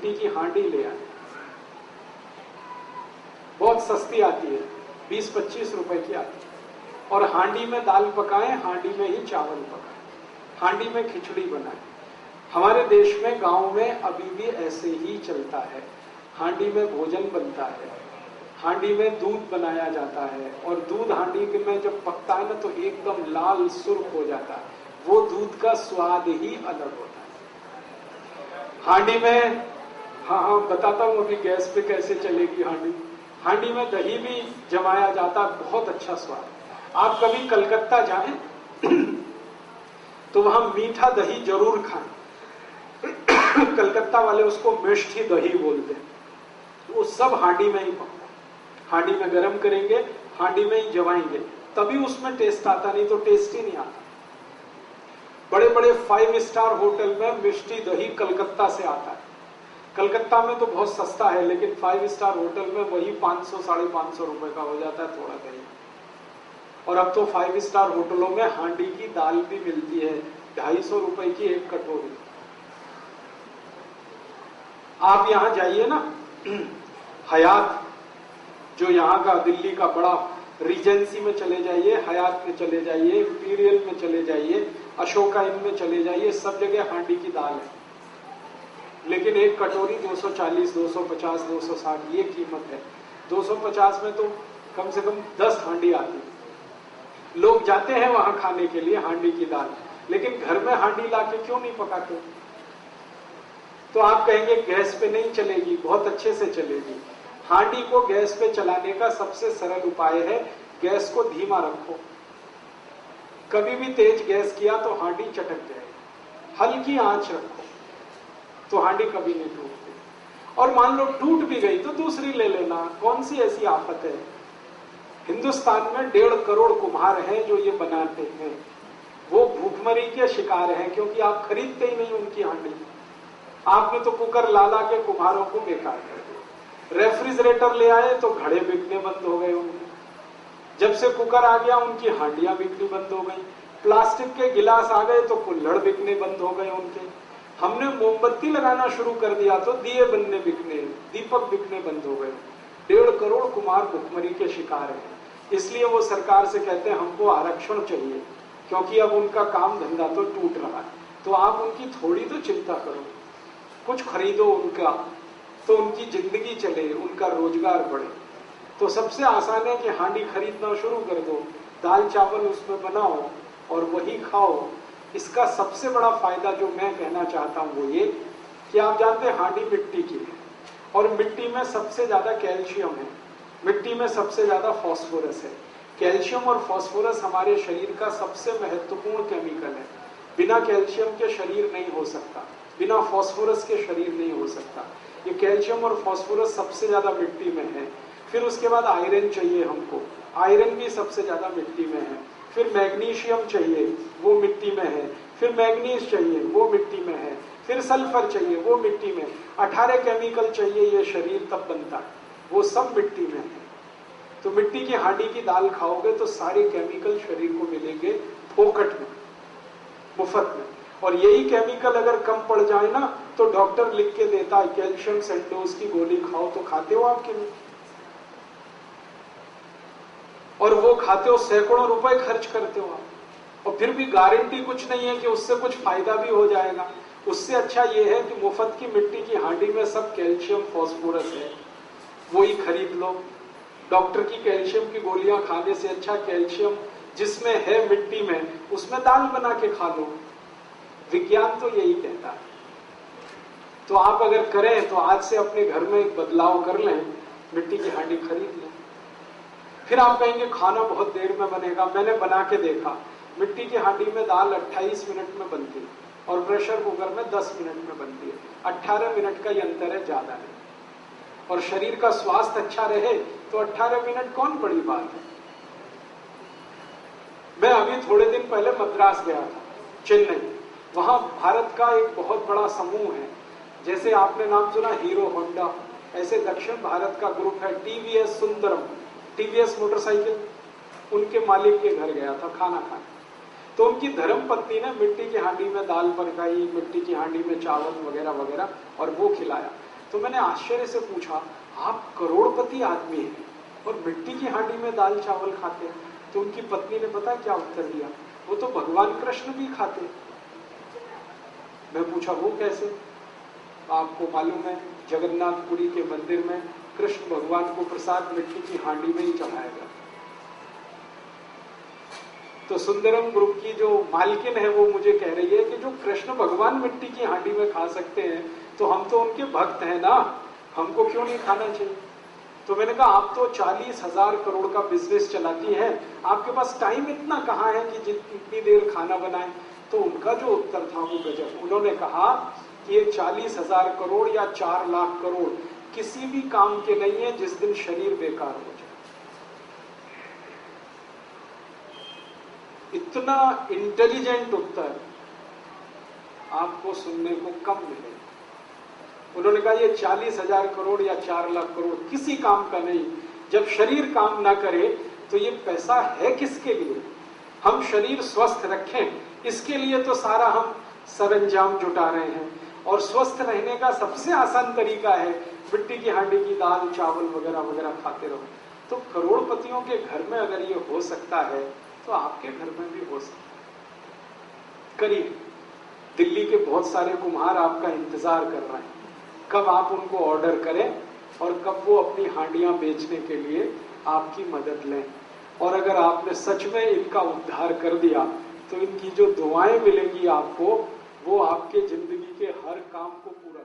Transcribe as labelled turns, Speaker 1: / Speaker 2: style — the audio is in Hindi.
Speaker 1: मिट्टी की हांडी ले आए, बहुत सस्ती आती है, 20-25 रुपए की आती है, और हांडी में दाल पकाएं, हांडी में ही चावल पकाएं, हांडी में खिचड़ी बनाएं। हमारे देश में गांव में अभी भी ऐसे ही चलता है, हांडी में भोजन बनता है, हांडी में दूध बनाया जाता है, और दूध हांडी में जब पकता है ना तो एकदम लाल सुर्ख हो जाता है, वो दूध का स्वाद ही अलग होता है। हांडी में, हाँ बताता हूं अभी गैस पे कैसे चलेगी हांडी। हांडी में दही भी जमाया जाता है, बहुत अच्छा स्वाद। आप कभी कलकत्ता जाएं तो वहां मीठा दही जरूर खाएं। कलकत्ता वाले उसको मिष्ठी दही बोलते हैं। वो सब हांडी में ही पकता है, हांडी में गरम करेंगे, हांडी में ही जमाएंगे, तभी उसमें टेस्ट आता, नहीं तो टेस्ट ही नहीं आता। बड़े बड़े 5 स्टार होटल में मिष्टी दही कलकत्ता से आता है। कलकत्ता में तो बहुत सस्ता है, लेकिन 5 स्टार होटल में वही 500-550 रुपए का हो जाता है थोड़ा दही। और अब तो 5 स्टार होटलों में हांडी की दाल भी मिलती है, 250 रुपए की एक कटोरी। आप यहां जाइए ना, हयात जो यहाँ का दिल्ली का बड़ा रीजेंसी में चले जाइए, हयात में चले जाइए, इंपीरियल में चले जाइए, अशोका इन में चले जाइए, सब जगह हांडी की दाल है। लेकिन एक कटोरी 240, 250, 260 ये कीमत है। 250 में तो कम से कम 10 हांडी आती है। लोग जाते हैं वहां खाने के लिए हांडी की दाल, लेकिन घर में हांडी लाके क्यों नहीं पकाते? तो आप कहेंगे गैस पे नहीं चलेगी, बहुत अच्छे से चलेगी। हांडी को गैस पे चलाने का सबसे सरल उपाय है, गैस को धीमा रखो। कभी भी तेज गैस किया तो हांडी चटक जाएगी। हल्की आंच रखो तो हांडी कभी नहीं टूटती। और मान लो टूट भी गई तो दूसरी ले लेना, कौन सी ऐसी आफत है। हिंदुस्तान में 1.5 करोड़ कुम्हार हैं जो ये बनाते हैं। वो भूखमरी के शिकार हैं, क्योंकि आप खरीदते ही नहीं उनकी हांडी। आपने तो कुकर ला ला के कुम्हारों को बेकार कर दिया। रेफ्रिजरेटर ले आए तो घड़े बिकने बंद हो गए उनके। जब से कुकर आ गया उनकी हांडियां बिकनी बंद हो गई। प्लास्टिक के गिलास आ गए तो कुल्हड़ बिकने बंद हो गए उनके। हमने मोमबत्ती लगाना शुरू कर दिया तो दिए बनने बिकने, दीपक बिकने बंद हो गए। 1.5 करोड़ कुम्हार भुखमरी के शिकार हैं। इसलिए वो सरकार से कहते हैं हमको आरक्षण चाहिए, क्योंकि अब उनका काम धंधा तो टूट रहा है। तो आप उनकी थोड़ी तो चिंता करो, कुछ खरीदो उनका, तो उनकी जिंदगी चले, उनका रोजगार बढ़े। तो सबसे आसान है कि हांडी खरीदना शुरू कर दो, दाल चावल उसमें बनाओ और वही खाओ। इसका सबसे बड़ा फायदा जो मैं कहना चाहता हूं वो ये कि आप जानते हैं हांडी मिट्टी की है, और मिट्टी में सबसे ज्यादा कैल्शियम है, मिट्टी में सबसे ज्यादा फास्फोरस है। कैल्शियम और फास्फोरस हमारे शरीर का सबसे महत्वपूर्ण केमिकल है। बिना कैल्शियम के शरीर नहीं हो सकता, बिना फास्फोरस के शरीर नहीं हो सकता। ये कैल्शियम और फास्फोरस सबसे ज्यादा मिट्टी में है। फिर उसके बाद आयरन चाहिए हमको, आयरन भी सबसे ज्यादा मिट्टी में है। फिर मैग्नीशियम चाहिए, वो मिट्टी में है। फिर मैग्नीज चाहिए, वो मिट्टी में है। फिर सल्फर चाहिए, वो मिट्टी में। 18 केमिकल चाहिए, ये शरीर तब बनता है, वो सब मिट्टी में है। तो मिट्टी की हांडी की दाल खाओगे तो सारे केमिकल शरीर को मिलेंगे फोकट में, मुफ्त में। और यही केमिकल अगर कम पड़ जाए ना तो डॉक्टर लिख के देता है कैल्शियम सेंडोज की गोली खाओ, तो खाते हो आप कि नहीं? और वो खाते हो, सैकड़ों रुपए खर्च करते हो आप, और फिर भी गारंटी कुछ नहीं है कि उससे कुछ फायदा भी हो जाएगा। उससे अच्छा ये है कि मुफ्त की मिट्टी की हांडी में सब कैल्शियम फास्फोरस है, वही खरीद लो। डॉक्टर की कैल्शियम की गोलियां खाने से अच्छा कैल्शियम जिसमें है मिट्टी में, उसमें दाल बना के खा लो। विज्ञान तो यही कहता है। तो आप अगर करें तो आज से अपने घर में एक बदलाव कर लें, मिट्टी की हांडी खरीद लें। फिर आप कहेंगे खाना बहुत देर में बनेगा। मैंने बना के देखा, मिट्टी की हांडी में दाल 28 मिनट में बनती है और प्रेशर कुकर में 10 मिनट में बनती है। 18 मिनट का ही अंतर है, ज्यादा नहीं। और शरीर का स्वास्थ्य अच्छा रहे तो 18 मिनट कौन बड़ी बात है। मैं अभी थोड़े दिन पहले मद्रास गया था, चेन्नई। वहां भारत का एक बहुत बड़ा समूह है, जैसे आपने नाम सुना हीरो होंडा, ऐसे दक्षिण भारत का ग्रुप है टीवीएस सुंदरम, टीवीएस मोटरसाइकिल। उनके मालिक के घर गया था खाना खाने, तो उनकी धर्म पत्नी ने मिट्टी की हांडी में दाल पकाई, मिट्टी की हांडी में चावल वगैरह वगैरह, और वो खिलाया। तो मैंने आश्चर्य से पूछा, आप करोड़पति आदमी हैं और मिट्टी की हांडी में दाल चावल खाते हैं? तो उनकी पत्नी ने पता क्या उत्तर दिया, वो तो भगवान कृष्ण भी खाते। मैं पूछा वो कैसे? आपको मालूम है जगन्नाथपुरी के मंदिर में कृष्ण भगवान को प्रसाद मिट्टी की हांडी में ही चढ़ाएगा। तो सुंदरम ग्रुप की जो मालकिन है वो मुझे कह रही है कि जो कृष्ण भगवान मिट्टी की हांडी में खा सकते हैं तो हम तो उनके भक्त हैं ना, हमको क्यों नहीं खाना चाहिए? तो मैंने कहा आप तो 40,000 करोड़ का बिजनेस चलाती हैं, आपके पास टाइम इतना कहाँ है कि इतनी देर खाना बनाएं? तो उनका जो उत्तर था वो गजब। उन्होंने कहा कि ये 40,000 करोड़ या 4 लाख करोड़ किसी भी काम के नहीं है जिस दिन शरीर बेकार हो जाए। इतना इंटेलिजेंट उत्तर आपको सुनने को कम मिलेगा। उन्होंने कहा ये 40,000 करोड़ या 4 लाख करोड़ किसी काम का नहीं, जब शरीर काम ना करे तो ये पैसा है किसके लिए? हम शरीर स्वस्थ रखें इसके लिए तो सारा हम सरंजाम जुटा रहे हैं, और स्वस्थ रहने का सबसे आसान तरीका है मिट्टी की हांडी की दाल चावल वगैरह वगैरह खाते रहो। तो करोड़पतियों के घर में अगर ये हो सकता है तो आपके घर में भी हो सकता है। करिए, दिल्ली के बहुत सारे कुम्हार आपका इंतजार कर रहे हैं, कब आप उनको ऑर्डर करें और कब वो अपनी हांडियां बेचने के लिए आपकी मदद लें। और अगर आपने सच में इनका उद्धार कर दिया तो इनकी जो दुआएं मिलेंगी आपको, वो आपके जिंदगी के हर काम को पूरा